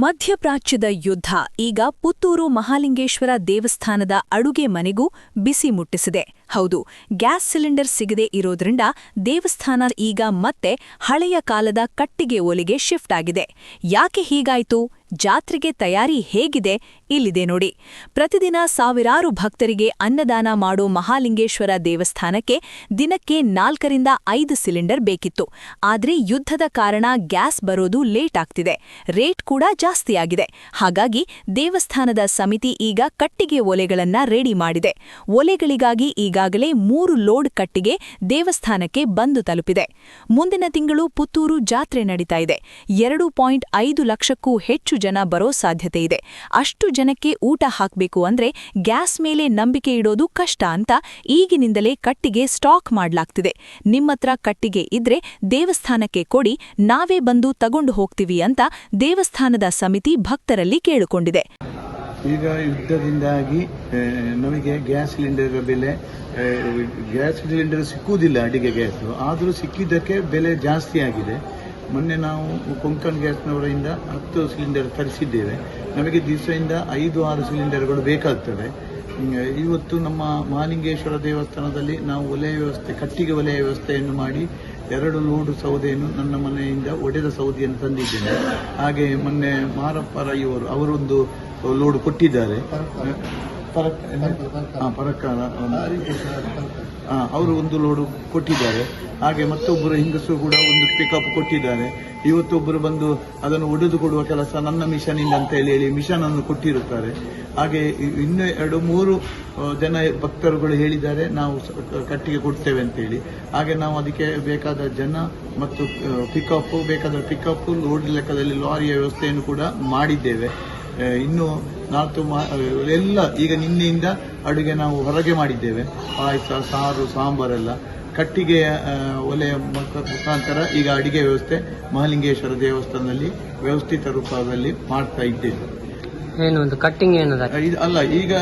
ಮಧ್ಯಪ್ರಾಚ್ಯದ ಯುದ್ಧ ಈಗ ಪುತ್ತೂರು ಮಹಾಲಿಂಗೇಶ್ವರ ದೇವಸ್ಥಾನದ ಅಡುಗೆ ಮನೆಗೂ ಬಿಸಿ ಮುಟ್ಟಿಸಿದೆ. ಹೌದು, ಗ್ಯಾಸ್ ಸಿಲಿಂಡರ್ ಸಿಗದೆ ಇರೋದ್ರಿಂದ ದೇವಸ್ಥಾನ ಈಗ ಮತ್ತೆ ಹಳೆಯ ಕಾಲದ ಕಟ್ಟಿಗೆ ಒಲೆಗೆ ಶಿಫ್ಟ್ ಆಗಿದೆ. ಯಾಕೆ ಹೀಗಾಯ್ತು? ಜಾತ್ರೆಗೆ ತಯಾರಿ ಹೇಗಿದೆ? ಇಲ್ಲಿದೆ ನೋಡಿ. ಪ್ರತಿದಿನ ಸಾವಿರಾರು ಭಕ್ತರಿಗೆ ಅನ್ನದಾನ ಮಾಡೋ ಮಹಾಲಿಂಗೇಶ್ವರ ದೇವಸ್ಥಾನಕ್ಕೆ ದಿನಕ್ಕೆ 4ರಿಂದ 5 ಸಿಲಿಂಡರ್ ಬೇಕಿತ್ತು. ಆದ್ರೆ ಯುದ್ಧದ ಕಾರಣ ಗ್ಯಾಸ್ ಬರೋದು ಲೇಟ್ ಆಗ್ತಿದೆ, ರೇಟ್ ಕೂಡ ಜಾಸ್ತಿಯಾಗಿದೆ. ಹಾಗಾಗಿ ದೇವಸ್ಥಾನದ ಸಮಿತಿ ಈಗ ಕಟ್ಟಿಗೆ ಒಲೆಗಳನ್ನ ರೆಡಿ ಮಾಡಿದೆ. ಒಲೆಗಳಿಗಾಗಿ ಈಗಾಗಲೇ 3 ಲೋಡ್ ಕಟ್ಟಿಗೆ ದೇವಸ್ಥಾನಕ್ಕೆ ಬಂದು ತಲುಪಿದೆ. ಮುಂದಿನ ತಿಂಗಳು ಪುತ್ತೂರು ಜಾತ್ರೆ ನಡೀತಾ ಇದೆ. 2.5 ಲಕ್ಷಕ್ಕೂ ಹೆಚ್ಚು ಜನ ಬರೋ ಸಾಧ್ಯತೆ ಇದೆ. ಅಷ್ಟು ಜನಕ್ಕೆ ಊಟ ಹಾಕಬೇಕು ಅಂದ್ರೆ ಗ್ಯಾಸ್ ಮೇಲೆ ನಂಬಿಕೆ ಇಡೋದು ಕಷ್ಟ ಅಂತ ಈಗಿನಿಂದಲೇ ಕಟ್ಟಿಗೆ ಸ್ಟಾಕ್ ಮಾಡ್ಲಾಗ್ತಿದೆ. ನಿಮ್ಮತ್ರ ಕಟ್ಟಿಗೆ ಇದ್ರೆ ದೇವಸ್ಥಾನಕ್ಕೆ ಕೊಡಿ, ನಾವೇ ಬಂದು ತಗೊಂಡು ಹೋಗ್ತೀವಿ ಅಂತ ದೇವಸ್ಥಾನದ ಸಮಿತಿ ಭಕ್ತರಲ್ಲಿ ಕೇಳಿಕೊಂಡಿದೆ. ಈಗ ಯುದ್ಧದಿಂದಾಗಿ ನಮಗೆ ಗ್ಯಾಸ್ ಸಿಲಿಂಡರ್ ಬೆಲೆ, ಗ್ಯಾಸ್ ಸಿಲಿಂಡರ್ ಸಿಕ್ಕುವುದಿಲ್ಲ, ಅಡಿಗೆ ಗ್ಯಾಸ್ ಆದರೂ ಸಿಕ್ಕಿದ್ದಕ್ಕೆ ಬೆಲೆ ಜಾಸ್ತಿ ಆಗಿದೆ. ಮೊನ್ನೆ ನಾವು ಕೊಂಕಣ್ ಗ್ಯಾಸ್ನವರಿಂದ 10 ಸಿಲಿಂಡರ್ ತರಿಸಿದ್ದೇವೆ. ನಮಗೆ ದಿವಸದಿಂದ 5-6 ಸಿಲಿಂಡರ್ಗಳು ಬೇಕಾಗ್ತವೆ. ಇವತ್ತು ನಮ್ಮ ಮಹಾಲಿಂಗೇಶ್ವರ ದೇವಸ್ಥಾನದಲ್ಲಿ ನಾವು ಒಲೆಯ ವ್ಯವಸ್ಥೆ, ಕಟ್ಟಿಗೆ ಒಲೆಯ ವ್ಯವಸ್ಥೆಯನ್ನು ಮಾಡಿ 2 ಲೋಡ್ ಸೌದೆಯನ್ನು ನನ್ನ ಮನೆಯಿಂದ ಒಡೆದ ಸೌದೆಯನ್ನು ತಂದಿದ್ದೇನೆ. ಹಾಗೆ ಮೊನ್ನೆ ಮಾರಪ್ಪ ರೈ ಅವರೊಂದು ಲೋಡ್ ಕೊಟ್ಟಿದ್ದಾರೆ. ಪರಕಾರ ಅವರು ಒಂದು ಲೋಡು ಕೊಟ್ಟಿದ್ದಾರೆ. ಹಾಗೆ ಮತ್ತೊಬ್ಬರು ಹೆಂಗಸರು ಕೂಡ ಒಂದು ಪಿಕಪ್ ಕೊಟ್ಟಿದ್ದಾರೆ. ಇವತ್ತೊಬ್ಬರು ಬಂದು ಅದನ್ನು ಒಡೆದು ಕೊಡುವ ಕೆಲಸ ನನ್ನ ಮಿಷನ್ ಅಂತ ಹೇಳಿ ಮಿಷನ್ ಅನ್ನು ಕೊಟ್ಟಿರುತ್ತಾರೆ. ಹಾಗೆ ಇನ್ನೂ 2-3 ಜನ ಭಕ್ತರುಗಳು ಹೇಳಿದ್ದಾರೆ ನಾವು ಕಟ್ಟಿಗೆ ಕೊಡ್ತೇವೆ ಅಂತೇಳಿ. ಹಾಗೆ ನಾವು ಅದಕ್ಕೆ ಬೇಕಾದ ಜನ ಮತ್ತು ಬೇಕಾದ ಪಿಕಪ್ ಲೋಡ್ ಲೆಕ್ಕದಲ್ಲಿ ಲಾರಿಯ ವ್ಯವಸ್ಥೆಯನ್ನು ಕೂಡ ಮಾಡಿದ್ದೇವೆ. ಇನ್ನು ಎಲ್ಲ ಈಗ ನಿನ್ನೆಯಿಂದ ಅಡುಗೆ ನಾವು ಹೊರಗೆ ಮಾಡಿದ್ದೇವೆ. ಪಾಯಸ, ಸಾರು, ಸಾಂಬಾರೆಲ್ಲ ಕಟ್ಟಿಗೆಯ ಒಲೆಯ ಮುಖಾಂತರ ಈಗ ಅಡಿಗೆ ವ್ಯವಸ್ಥೆ ಮಹಾಲಿಂಗೇಶ್ವರ ದೇವಸ್ಥಾನದಲ್ಲಿ ವ್ಯವಸ್ಥಿತ ರೂಪದಲ್ಲಿ ಮಾಡ್ತಾ ಇದ್ದೇವೆ. ಕಟ್ಟಿಂಗ್ ಅಲ್ಲ, ಈಗ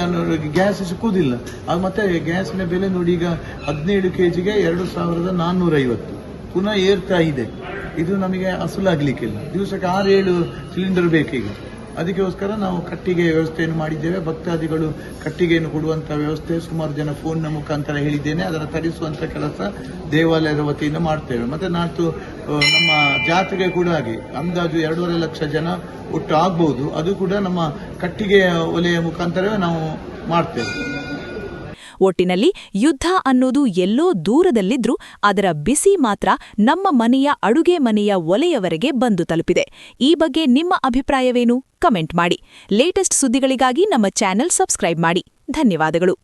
ಗ್ಯಾಸ್ ಸಿಕ್ಕುವುದಿಲ್ಲ. ಅದು ಮತ್ತೆ ಗ್ಯಾಸಿನ ಬೆಲೆ ನೋಡಿ, ಈಗ 17 ಕೆಜಿಗೆ 2450 ಪುನಃ ಏರ್ತಾ ಇದೆ. ಇದು ನಮಗೆ ಅಸುಲಾಗ್ಲಿಕ್ಕಿಲ್ಲ. ದಿವಸಕ್ಕೆ 6-7 ಸಿಲಿಂಡರ್ ಬೇಕೀಗ. ಅದಕ್ಕೋಸ್ಕರ ನಾವು ಕಟ್ಟಿಗೆ ವ್ಯವಸ್ಥೆಯನ್ನು ಮಾಡಿದ್ದೇವೆ. ಭಕ್ತಾದಿಗಳು ಕಟ್ಟಿಗೆಯನ್ನು ಕೊಡುವಂತಹ ವ್ಯವಸ್ಥೆ ಸುಮಾರು ಜನ ಫೋನ್ನ ಮುಖಾಂತರ ಹೇಳಿದ್ದೇನೆ. ಅದನ್ನು ತರಿಸುವಂತ ಕೆಲಸ ದೇವಾಲಯದ ವತಿಯಿಂದ ಮಾಡ್ತೇವೆ. ಮತ್ತೆ ನಾಡ್ದು ನಮ್ಮ ಜಾತ್ರೆಗೆ ಕೂಡ ಹಾಗೆ ಅಂದಾಜು 2.5 ಲಕ್ಷ ಜನ ಒಟ್ಟು ಆಗ್ಬಹುದು. ಅದು ಕೂಡ ನಮ್ಮ ಕಟ್ಟಿಗೆಯ ಒಲೆಯ ಮುಖಾಂತರವೇ ನಾವು ಮಾಡ್ತೇವೆ. ಒಟ್ಟಿನಲ್ಲಿ ಯುದ್ಧ ಅನ್ನೋದು ಎಲ್ಲೋ ದೂರದಲ್ಲಿದ್ರೂ ಅದರ ಬಿಸಿ ಮಾತ್ರ ನಮ್ಮ ಮನೆಯ ಅಡುಗೆ ಮನೆಯ ಒಲೆಯವರೆಗೆ ಬಂದು ತಲುಪಿದೆ. ಈ ಬಗ್ಗೆ ನಿಮ್ಮ ಅಭಿಪ್ರಾಯವೇನು? ಕಮೆಂಟ್ ಮಾಡಿ. ಲೇಟೆಸ್ಟ್ ಸುದ್ದಿಗಳಿಗಾಗಿ ನಮ್ಮ ಚಾನೆಲ್ ಸಬ್ಸ್ಕ್ರೈಬ್ ಮಾಡಿ. ಧನ್ಯವಾದಗಳು.